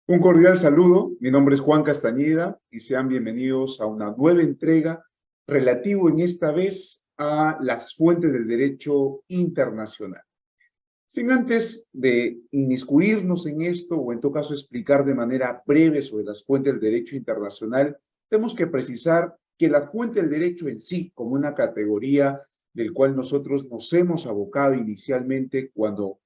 Un cordial saludo, mi nombre es Juan Castañeda y sean bienvenidos a una nueva entrega relativo en esta vez a las fuentes del derecho internacional. Sin antes de inmiscuirnos en esto o en todo caso explicar de manera breve sobre las fuentes del derecho internacional, tenemos que precisar que la fuente del derecho en sí, como una categoría del cual nosotros nos hemos abocado inicialmente cuando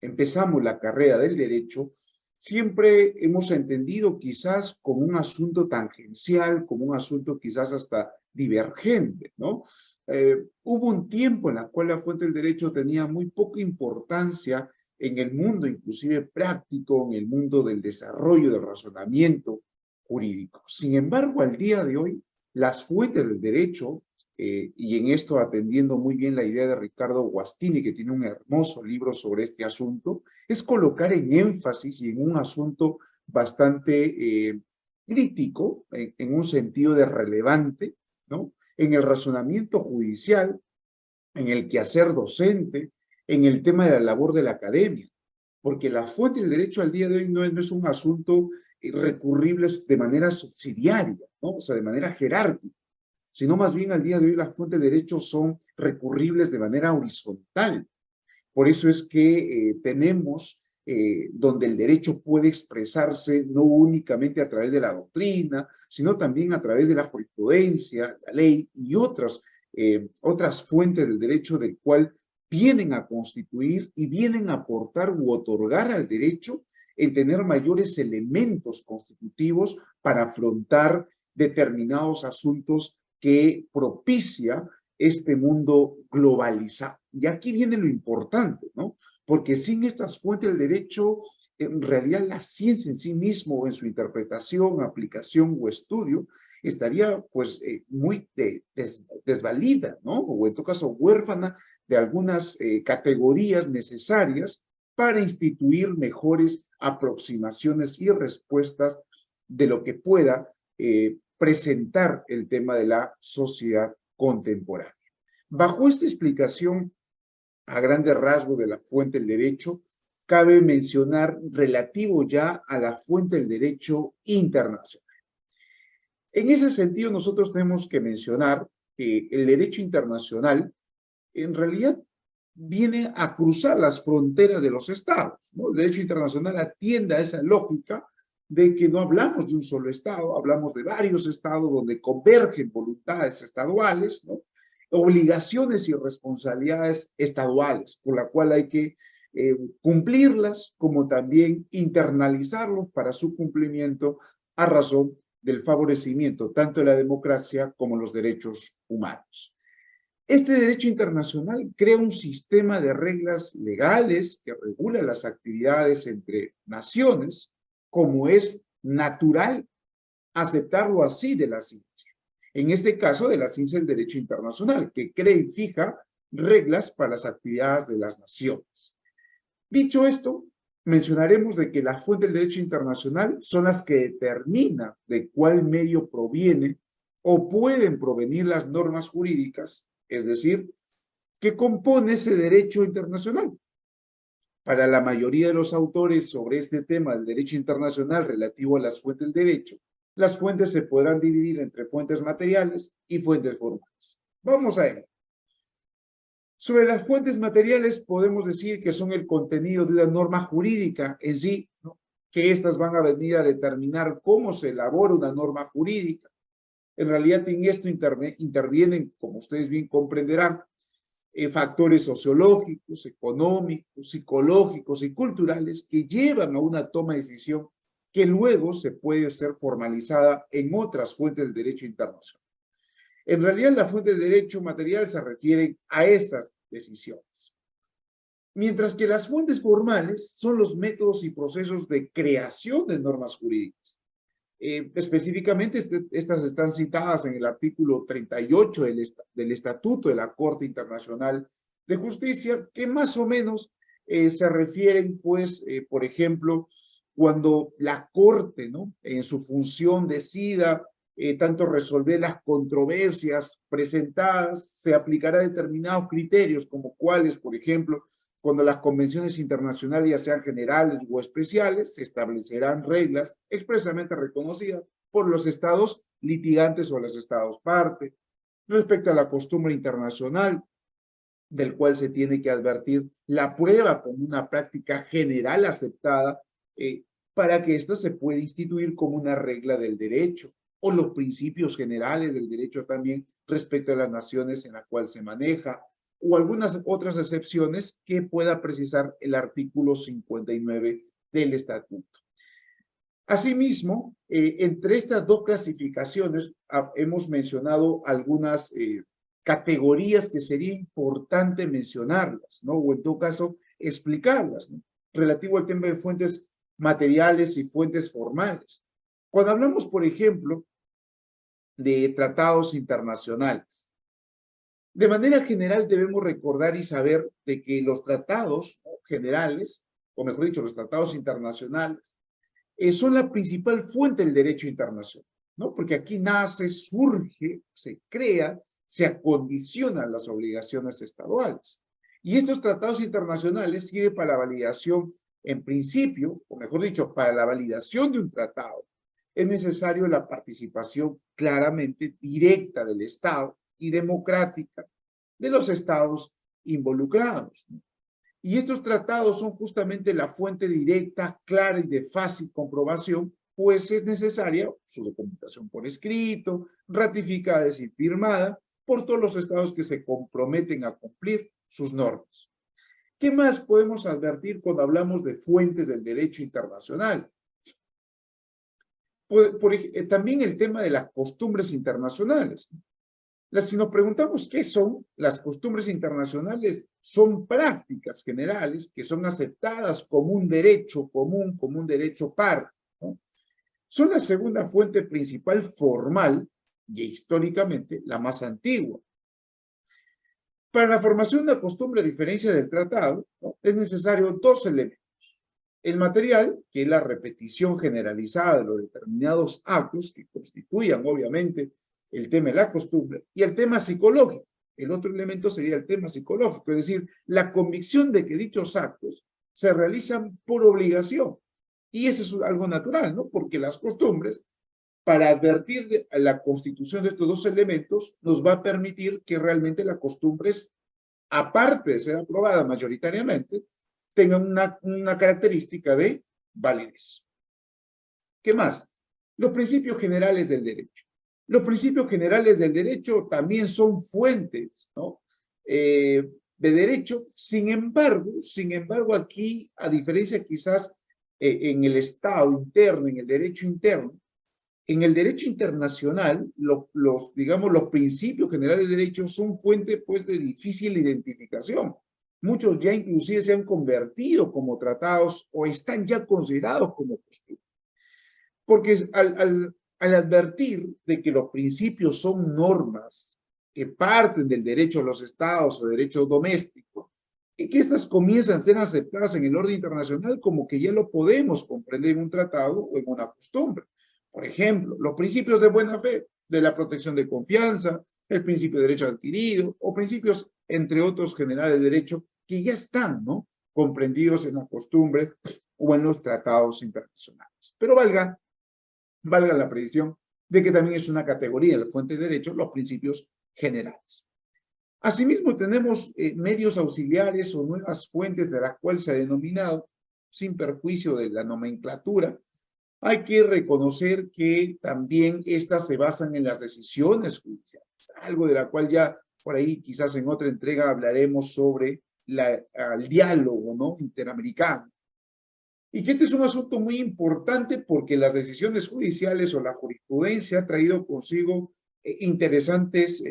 empezamos la carrera del derecho, siempre hemos entendido quizás como un asunto tangencial, como un asunto quizás hasta divergente, ¿no? Hubo un tiempo en el cual la fuente del derecho tenía muy poca importancia en el mundo, inclusive práctico, en el mundo del desarrollo del razonamiento jurídico. Sin embargo, al día de hoy, las fuentes del derecho, y en esto atendiendo muy bien la idea de Ricardo Guastini, que tiene un hermoso libro sobre este asunto, es colocar en énfasis y en un asunto bastante crítico, en un sentido de relevante, ¿no? En el razonamiento judicial, en el quehacer docente, en el tema de la labor de la academia, porque la fuente del derecho al día de hoy no es un asunto recurrible de manera subsidiaria, ¿no? O sea, de manera jerárquica, sino más bien al día de hoy las fuentes de derecho son recurribles de manera horizontal. Por eso es que tenemos donde el derecho puede expresarse no únicamente a través de la doctrina, sino también a través de la jurisprudencia, la ley y otras fuentes del derecho del cual vienen a constituir y vienen a aportar u otorgar al derecho en tener mayores elementos constitutivos para afrontar determinados asuntos que propicia este mundo globalizado. Y aquí viene lo importante, ¿no? Porque sin estas fuentes del derecho, en realidad la ciencia en sí mismo, en su interpretación, aplicación o estudio, estaría pues muy desvalida, ¿no? O en todo caso huérfana de algunas categorías necesarias para instituir mejores aproximaciones y respuestas de lo que pueda presentar el tema de la sociedad contemporánea. Bajo esta explicación, a grandes rasgos de la fuente del derecho, cabe mencionar relativo ya a la fuente del derecho internacional. En ese sentido, nosotros tenemos que mencionar que el derecho internacional en realidad viene a cruzar las fronteras de los estados, ¿no? El derecho internacional atiende a esa lógica de que no hablamos de un solo estado, hablamos de varios estados donde convergen voluntades estaduales, ¿no? Obligaciones y responsabilidades estaduales, por la cual hay que cumplirlas, como también internalizarlos para su cumplimiento a razón del favorecimiento tanto de la democracia como los derechos humanos. Este derecho internacional crea un sistema de reglas legales que regula las actividades entre naciones, como es natural aceptarlo así de la ciencia. En este caso, de la ciencia del derecho internacional, que crea y fija reglas para las actividades de las naciones. Dicho esto, mencionaremos de que las fuentes del derecho internacional son las que determinan de cuál medio provienen o pueden provenir las normas jurídicas, es decir, que compone ese derecho internacional. Para la mayoría de los autores sobre este tema del derecho internacional relativo a las fuentes del derecho, las fuentes se podrán dividir entre fuentes materiales y fuentes formales. Vamos a ello. Sobre las fuentes materiales podemos decir que son el contenido de una norma jurídica en sí, ¿no? Que éstas van a venir a determinar cómo se elabora una norma jurídica. En realidad en esto intervienen, como ustedes bien comprenderán, factores sociológicos, económicos, psicológicos y culturales que llevan a una toma de decisión que luego se puede ser formalizada en otras fuentes del derecho internacional. En realidad, la fuente de derecho material se refieren a estas decisiones. Mientras que las fuentes formales son los métodos y procesos de creación de normas jurídicas. Específicamente, estas están citadas en el artículo 38 del Estatuto de la Corte Internacional de Justicia, que más o menos se refieren, pues, por ejemplo, cuando la Corte, ¿no? En su función decida tanto resolver las controversias presentadas, se aplicará determinados criterios, como cuáles, por ejemplo, cuando las convenciones internacionales, ya sean generales o especiales, se establecerán reglas expresamente reconocidas por los estados litigantes o los estados parte. Respecto a la costumbre internacional, del cual se tiene que advertir la prueba como una práctica general aceptada para que esto se pueda instituir como una regla del derecho, o los principios generales del derecho también respecto a las naciones en las cuales se maneja, o algunas otras excepciones que pueda precisar el artículo 59 del Estatuto. Asimismo, entre estas dos clasificaciones hemos mencionado algunas categorías que sería importante mencionarlas, ¿no? O en todo caso, explicarlas, ¿no? Relativo al tema de fuentes materiales y fuentes formales. Cuando hablamos, por ejemplo, de tratados internacionales, de manera general debemos recordar y saber de que los tratados generales, o mejor dicho, los tratados internacionales, son la principal fuente del derecho internacional, ¿no? Porque aquí nace, surge, se crea, se acondicionan las obligaciones estaduales. Y estos tratados internacionales sirven para la validación, en principio, o mejor dicho, para la validación de un tratado, es necesario la participación claramente directa del Estado y democrática de los estados involucrados, ¿no? Y estos tratados son justamente la fuente directa, clara y de fácil comprobación, pues es necesaria su documentación por escrito, ratificada y firmada por todos los estados que se comprometen a cumplir sus normas. ¿Qué más podemos advertir cuando hablamos de fuentes del derecho internacional? También el tema de las costumbres internacionales. Si nos preguntamos qué son las costumbres internacionales, son prácticas generales que son aceptadas como un derecho común, como un derecho par, ¿no? Son la segunda fuente principal formal y históricamente la más antigua. Para la formación de una costumbre, a diferencia del tratado, ¿no?, es necesario dos elementos. El material, que es la repetición generalizada de los determinados actos que constituyan, obviamente, el tema de la costumbre, y el tema psicológico. El otro elemento sería el tema psicológico, es decir, la convicción de que dichos actos se realizan por obligación. Y eso es algo natural, ¿no? Porque las costumbres, para advertir de la constitución de estos dos elementos, nos va a permitir que realmente las costumbres, aparte de ser aprobada mayoritariamente, tengan una característica de validez. ¿Qué más? Los principios generales del derecho. Los principios generales del derecho también son fuentes, ¿no?, de derecho. Sin embargo, aquí, a diferencia quizás en el Estado interno, en el derecho interno, en el derecho internacional, digamos, los principios generales del derecho son fuente, pues, de difícil identificación. Muchos ya inclusive se han convertido como tratados o están ya considerados como costumbres. Porque al advertir de que los principios son normas que parten del derecho de los estados o derecho doméstico, y que estas comienzan a ser aceptadas en el orden internacional como que ya lo podemos comprender en un tratado o en una costumbre. Por ejemplo, los principios de buena fe, de la protección de confianza, el principio de derecho adquirido, o principios, entre otros, generales de derecho, que ya están, ¿no?, comprendidos en la costumbre o en los tratados internacionales. Pero valga la precisión de que también es una categoría en la fuente de derecho, los principios generales. Asimismo, tenemos medios auxiliares o nuevas fuentes de las cuales se ha denominado, sin perjuicio de la nomenclatura. Hay que reconocer que también estas se basan en las decisiones judiciales, algo de la cual ya por ahí quizás en otra entrega hablaremos sobre el diálogo, ¿no?, interamericano. Y que este es un asunto muy importante porque las decisiones judiciales o la jurisprudencia ha traído consigo interesantes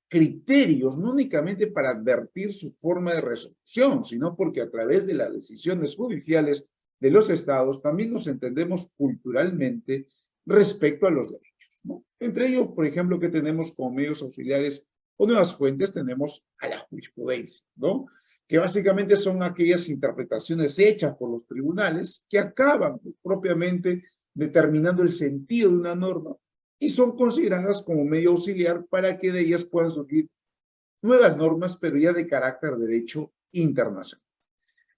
criterios, no únicamente para advertir su forma de resolución, sino porque a través de las decisiones judiciales de los estados también nos entendemos culturalmente respecto a los derechos, ¿no? Entre ellos, por ejemplo, que tenemos como medios auxiliares o nuevas fuentes, tenemos a la jurisprudencia, ¿no?, que básicamente son aquellas interpretaciones hechas por los tribunales que acaban propiamente determinando el sentido de una norma y son consideradas como medio auxiliar para que de ellas puedan surgir nuevas normas, pero ya de carácter de derecho internacional.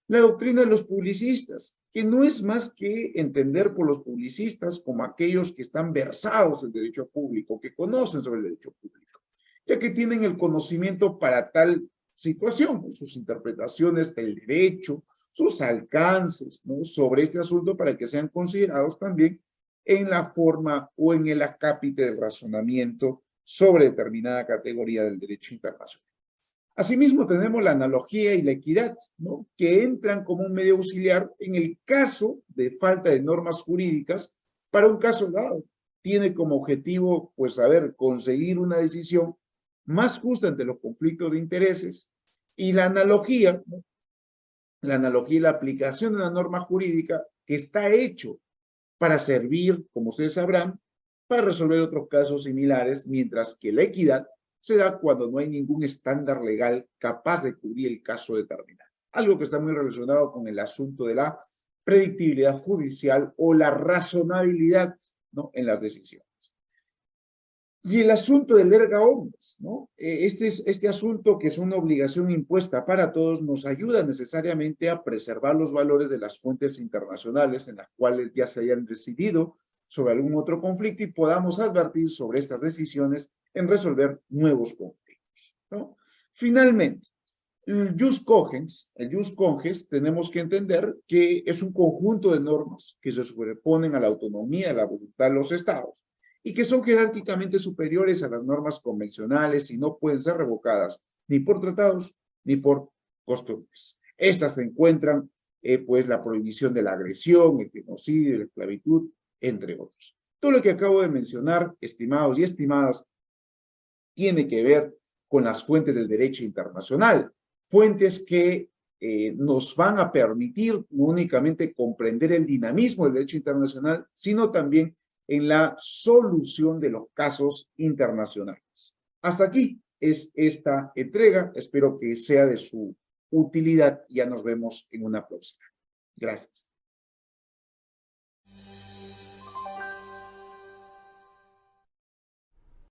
La doctrina de los publicistas, que no es más que entender por los publicistas como aquellos que están versados en derecho público, que conocen sobre el derecho público, ya que tienen el conocimiento para tal situación, sus interpretaciones del derecho, sus alcances, ¿no?, sobre este asunto para que sean considerados también en la forma o en el acápite del razonamiento sobre determinada categoría del derecho internacional. Asimismo, tenemos la analogía y la equidad, ¿no?, que entran como un medio auxiliar en el caso de falta de normas jurídicas para un caso dado. Tiene como objetivo, pues, conseguir una decisión más justa ante los conflictos de intereses, y la analogía, ¿no?, la analogía y la aplicación de una norma jurídica que está hecho para servir, como ustedes sabrán, para resolver otros casos similares, mientras que la equidad se da cuando no hay ningún estándar legal capaz de cubrir el caso determinado. Algo que está muy relacionado con el asunto de la predictibilidad judicial o la razonabilidad, ¿no?, en las decisiones. Y el asunto del erga omnes, ¿no? Este asunto, que es una obligación impuesta para todos, nos ayuda necesariamente a preservar los valores de las fuentes internacionales en las cuales ya se hayan decidido sobre algún otro conflicto y podamos advertir sobre estas decisiones en resolver nuevos conflictos, ¿no? Finalmente, el jus cogens, tenemos que entender que es un conjunto de normas que se sobreponen a la autonomía, a la voluntad de los estados, y que son jerárquicamente superiores a las normas convencionales y no pueden ser revocadas ni por tratados ni por costumbres. Estas se encuentran, pues, la prohibición de la agresión, el genocidio, la esclavitud, entre otros. Todo lo que acabo de mencionar, estimados y estimadas, tiene que ver con las fuentes del derecho internacional, fuentes que nos van a permitir no únicamente comprender el dinamismo del derecho internacional, sino también en la solución de los casos internacionales. Hasta aquí es esta entrega. Espero que sea de su utilidad. Ya nos vemos en una próxima. Gracias.